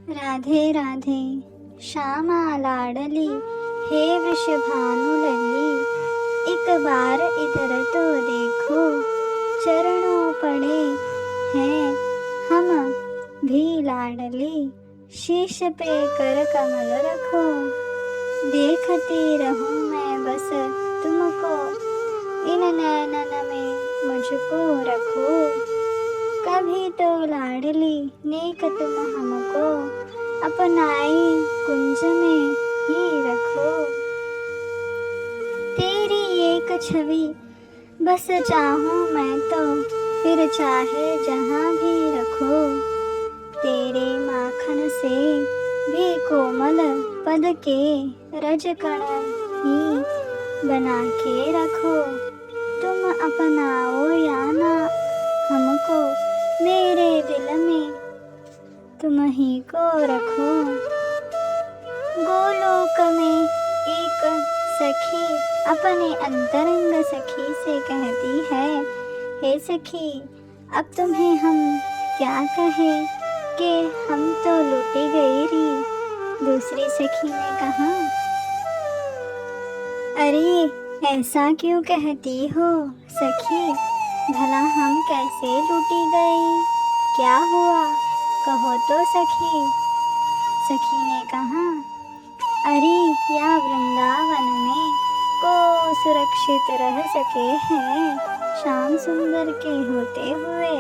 राधे राधे श्यामा लाडली, हे वृषभानुलली, एक बार इधर तो देखो, चरणों पड़े हैं हम भी लाडली, शीश पे कर कमल रखो, देखती रहूं मैं बस तुमको, इन नैनन में मुझको रखो, कभी तो लाडली नेक तुम हमको, अपनाई कुंज में ही रखो। तेरी एक छवि बस चाहूं मैं तो, फिर चाहे जहां भी रखो, तेरे माखन से भी कोमल पद के रजकण ही बना के रखो, तुम अपनाओ या ना हमको, मेरे दिल में तुम ही को रखो। गोलोक में एक सखी अपने अंतरंग सखी से कहती है, हे सखी अब तुम्हें हम क्या कहें कि हम तो लूटी गई री। दूसरी सखी ने कहा, अरे ऐसा क्यों कहती हो सखी, भला हम कैसे लूटी गई, क्या हुआ कहो तो सखी। सखी ने कहा, अरे या वृंदावन में को सुरक्षित रह सके हैं श्याम सुंदर के होते हुए,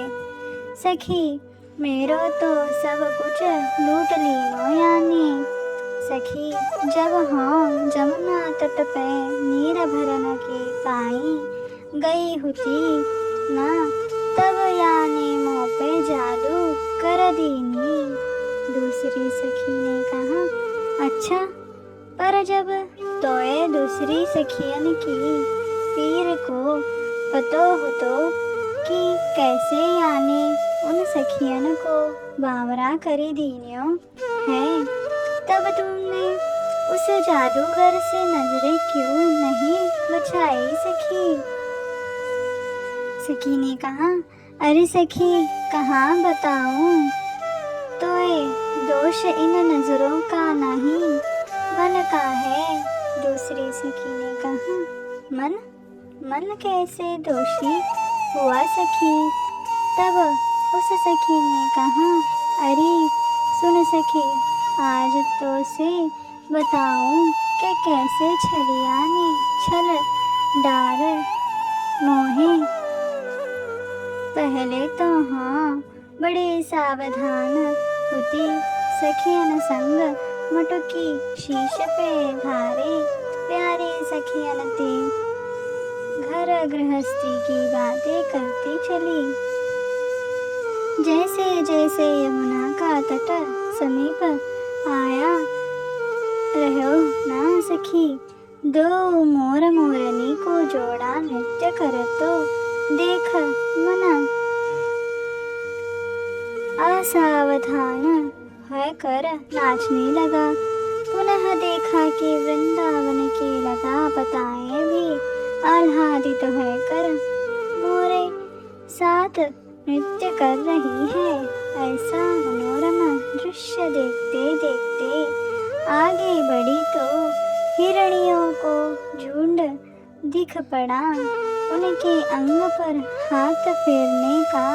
सखी मेरो तो सब कुछ लूट लीनो यानी। सखी जब हम जमुना तट पे नीर भरन की पाई गई होती ना, तब यानी मुँह पे जादू कर दीनी। दूसरी सखी ने कहा, अच्छा पर जब तोए दूसरी सखियन की पीर को पतो हो तो कि कैसे यानी उन सखियन को बावरा करी दीनियो है, तब तुमने उस जादूगर से नजरें क्यों नहीं बचाई सखी। सखी ने कहा, अरे सखी कहाँ बताऊं, तोए दोष इन नजरों का नहीं मन का है। दूसरी सखी ने कहा, मन मन कैसे दोषी हुआ सखी। तब उस सखी ने कहा, अरे सुन सखी आज तो से बताऊं कि कैसे छलिया ने छल डाल मोहे। पहले तो हाँ बड़े सावधान होती सखियन संग मटुकी शीश पे धारे, प्यारे सखियन ते घर गृहस्थी की बातें करती चली। जैसे जैसे यमुना का तट समीप आया रहो ना सखी, दो मोर मोरनी को जोड़ा नृत्य कर तो देख मना असावधान है कर नाचने लगा। पुनः देखा कि वृंदावन के लता पताएं भी आह्लादित है कर मोरे साथ नृत्य कर रही है। ऐसा मनोरम दृश्य देखते देखते आगे बढ़ी तो हिरणियों को झुंड दिख पड़ा। उनके अंग पर हाथ फेरने का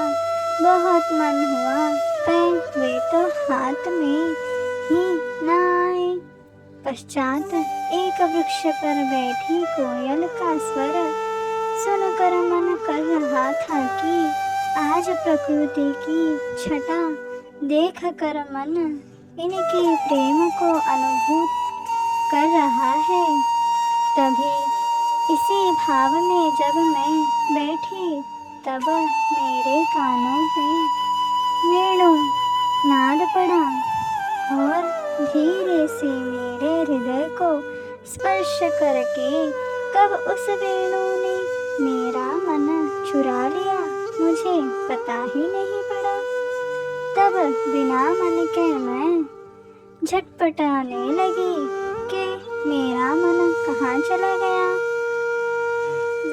बहुत मन हुआ, पर वे तो हाथ में ही न आए। पश्चात एक वृक्ष पर बैठी कोयल का स्वर सुनकर मन कर रहा था कि आज प्रकृति की छटा देख कर मन इनके प्रेम को अनुभूत कर रहा है। तभी इसी भाव में जब मैं बैठी, तब मेरे कानों में वेणु नाद पड़ा और धीरे से मेरे हृदय को स्पर्श करके कब उस वेणु ने मेरा मन चुरा लिया मुझे पता ही नहीं पड़ा। तब बिना मन के मैं झटपटाने लगी कि मेरा मन कहाँ चला गया।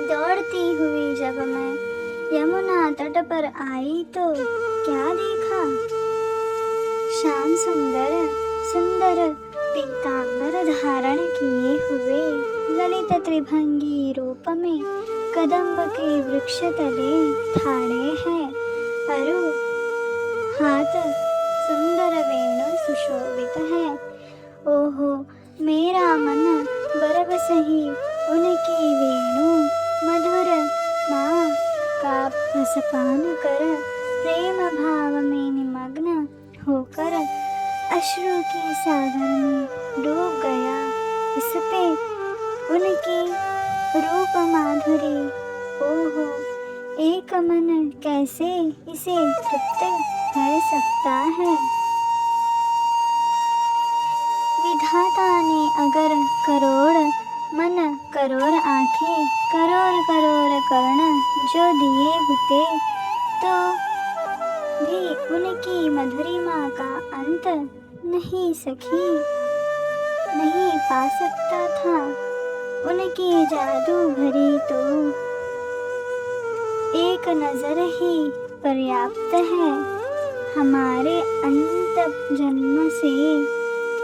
दौड़ती हुई जब मैं यमुना तट पर आई तो क्या देखा, श्याम सुंदर सुंदर पीतांबर धारण किए हुए ललित त्रिभंगी रूप में कदम्ब के वृक्ष तले ठाड़े हैं। अरु हाथ सुंदर वेणु सुशोभित है। ओहो मेरा मन बरबस ही उनकी वेणु मधुर माँ का रसपान कर प्रेम भाव में निमग्न होकर अश्रु के सागर में डूब गया। इस पे उनकी रूप माधुरी, ओहो एक मन कैसे इसे तृप्त कर सकता है। विधाता ने अगर करोड़ मन करोड़ आँखें करोड़ करोड़ कर्ण जो दिए होते तो भी उनकी मधुरिमा का अंत नहीं पा सकता था। उनकी जादू भरी तो एक नजर ही पर्याप्त है। हमारे अंत जन्म से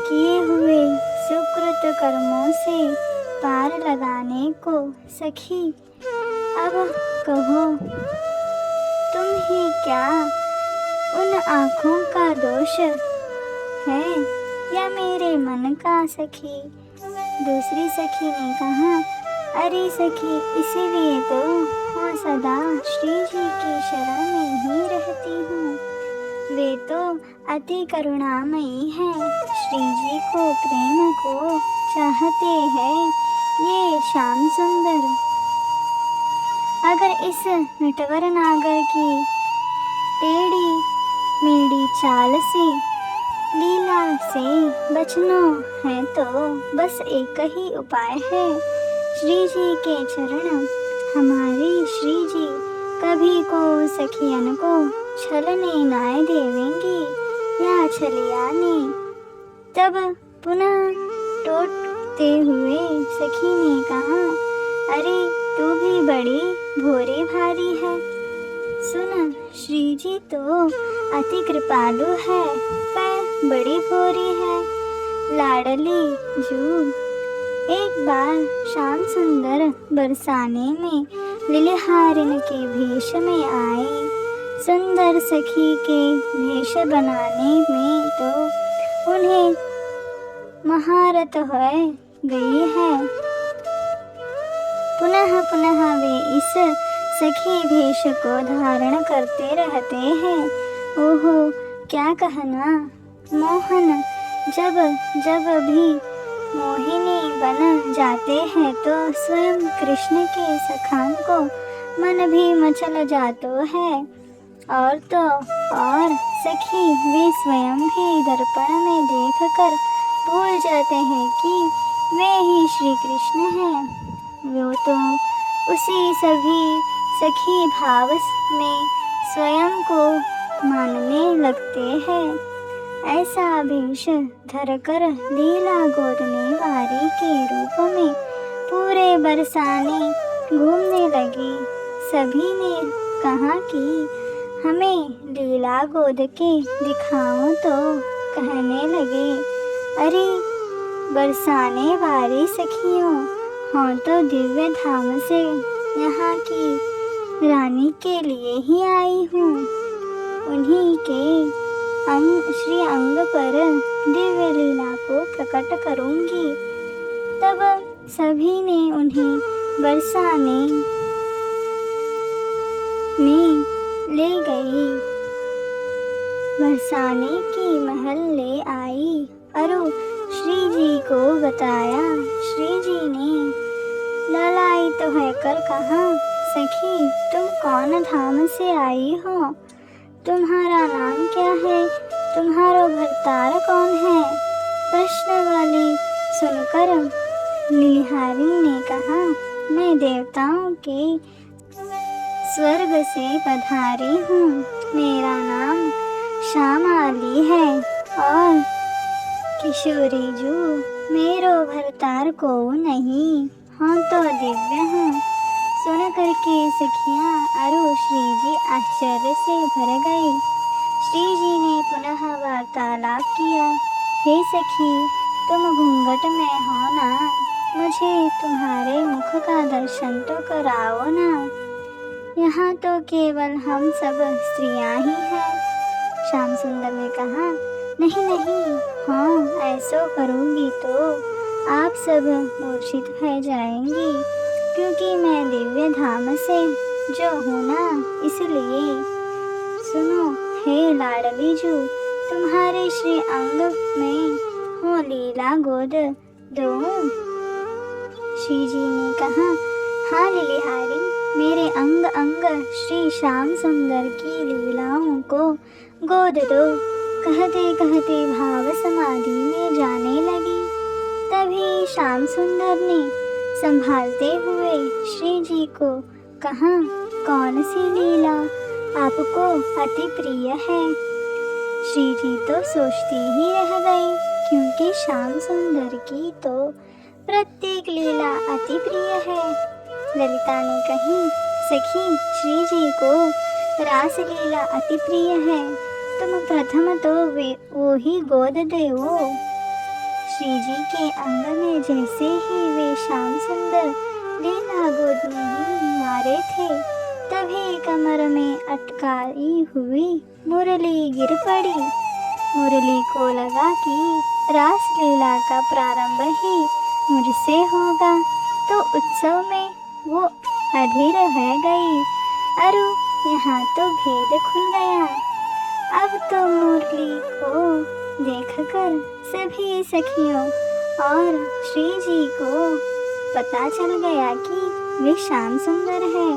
किए हुए सुकृत कर्मों से पार लगाने को सखी अब कहो तुम ही क्या उन आँखों का दोष है या मेरे मन का सखी। दूसरी सखी ने कहा, अरे सखी इसीलिए तो मैं सदा श्री जी की शरण में ही रहती हूँ। वे तो अति करुणामयी हैं, श्री जी को प्रेम को चाहते हैं। ये श्याम सुंदर अगर इस नटवर नागर की टेढ़ी मेढ़ी चाल से लीला से बचना है तो बस एक ही उपाय है, श्री जी के चरण। हमारी श्री जी कभी को सखियन को छलने नाय देवेंगी या छलियाने। तब पुनः टोटते हुए सखी ने कहा, अरे तू भी बड़ी भोरी भारी है। सुन श्री जी तो अति कृपालु है पर बड़ी भोरी है। लाडली जू एक बार श्याम सुंदर बरसाने में लिलिहारिन के भेष में आए। सुंदर सखी के भेष बनाने में तो उन्हें महारत हो गई है। पुनः पुनः वे इस सखी भेष को धारण करते रहते हैं। ओहो क्या कहना, मोहन जब जब भी मोहिनी बन जाते हैं तो स्वयं कृष्ण के सखान को मन भी मचल जातो है। और तो और सखी वे स्वयं भी दर्पण में देखकर भूल जाते हैं कि वे ही श्री कृष्ण हैं। वो तो उसी सभी सखी भाव में स्वयं को मानने लगते हैं। ऐसा भेष धरकर लीला गोदने वाली के रूप में पूरे बरसाने घूमने लगी। सभी ने कहा कि हमें लीला गोद के दिखाओ तो कहने लगे, अरे बरसाने वाली सखियों, हाँ तो दिव्य धाम से यहाँ की रानी के लिए ही आई हूँ। उन्हीं के श्री अंग पर दिव्य लीला को प्रकट करूंगी। तब सभी ने उन्हें बरसाने में ले गई। बरसाने की महल ले आई। अरु श्री जी को बताया। श्री जी ने लालायित होकर कहा, सखी तुम कौन धाम से आई हो? तुम्हारा नाम क्या है? तुम्हारा भरतार कौन है? प्रश्न वाली सुनकर लिलिहारी ने कहा, मैं देवताओं के स्वर्ग से पधारी हूँ। मेरा नाम श्यामाली है और किशोरी जू मेरो भरतार को नहीं, हाँ तो दिव्य हूँ। सुन करके सखियाँ अरु श्री जी आश्चर्य से भर गई। श्री जी ने पुनः वार्तालाप किया। हे सखी, तुम घूंघट में हो ना, मुझे तुम्हारे मुख का दर्शन तो कराओ ना। यहाँ तो केवल हम सब स्त्रियां ही हैं। श्याम सुंदर ने कहा, नहीं नहीं, हाँ ऐसो करूँगी तो आप सब मूर्छित हो जाएंगी, क्योंकि मैं दिव्य धाम से जो हूँ ना, इसलिए। सुनो हे लाडली जू, तुम्हारे श्री अंग में हो लीला गोद दूँ। श्री जी ने कहा, हाँ लिलिहारी, मेरे अंग अंग श्री श्याम सुंदर की लीलाओं को गोद दो। कहते कहते भाव समाधि में जाने लगी। तभी श्याम सुंदर ने संभालते हुए श्री जी को कहा, कौन सी लीला आपको अति प्रिय है? श्री जी तो सोचती ही रह गई, क्योंकि श्याम सुंदर की तो प्रत्येक लीला अति प्रिय है। ललिता ने कही, सखी, श्री जी को रास लीला अति प्रिय है, तुम प्रथम तो वो ही गोद देवो। श्री जी के अंग में जैसे ही वे श्याम सुंदर लीला गोद में ही मारे थे, तभी कमर में अटकाई हुई मुरली गिर पड़ी। मुरली को लगा कि रास लीला का प्रारंभ ही मुझसे होगा, तो उत्सव में वो अधीर रह गई। अरु, यहाँ तो भेद खुल गया। अब तो मुरली को देखकर सभी सखियों और श्री जी को पता चल गया कि वे श्याम सुंदर है।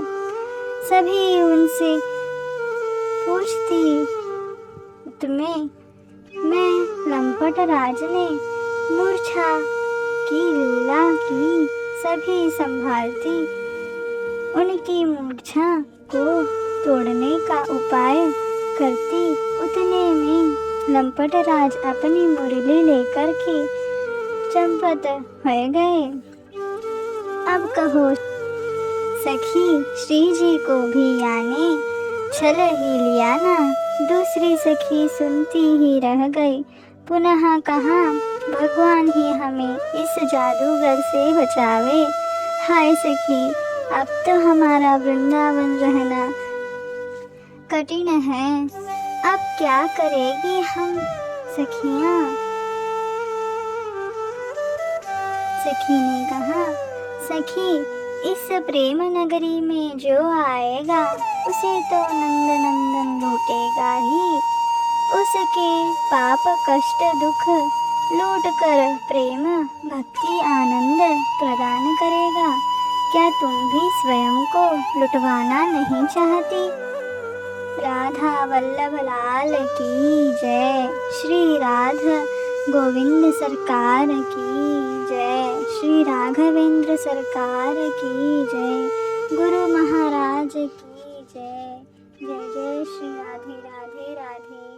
सभी उनसे पूछती, तुम्हें मैं लंपट राज ने मूर्छा की लीला की। सभी संभालती उनकी मूर्छा को तोड़ने का उपाय करती। उतने में लंपट राज अपनी मुरली लेकर के चंपत हो गए। अब कहो सखी, श्री जी को भी यानी छल ही लिया ना। दूसरी सखी सुनती ही रह गई। पुनः कहा, भगवान ही हमें इस जादूगर से बचावे। हाय सखी, अब तो हमारा वृंदावन रहना कठिन है। अब क्या करेगी हम सखियाँ? सखी ने कहा, सखी, इस प्रेम नगरी में जो आएगा उसे तो नंद नंदन लूटेगा ही। उसके पाप कष्ट दुख लूट कर प्रेम भक्ति आनंद प्रदान करेगा। क्या तुम भी स्वयं को लुटवाना नहीं चाहती? राधा वल्लभ लाल की जय। श्री राधा गोविंद सरकार की जय। श्री राघवेंद्र सरकार की जय। गुरु महाराज की जय। जय जय श्री राधे राधे राधे।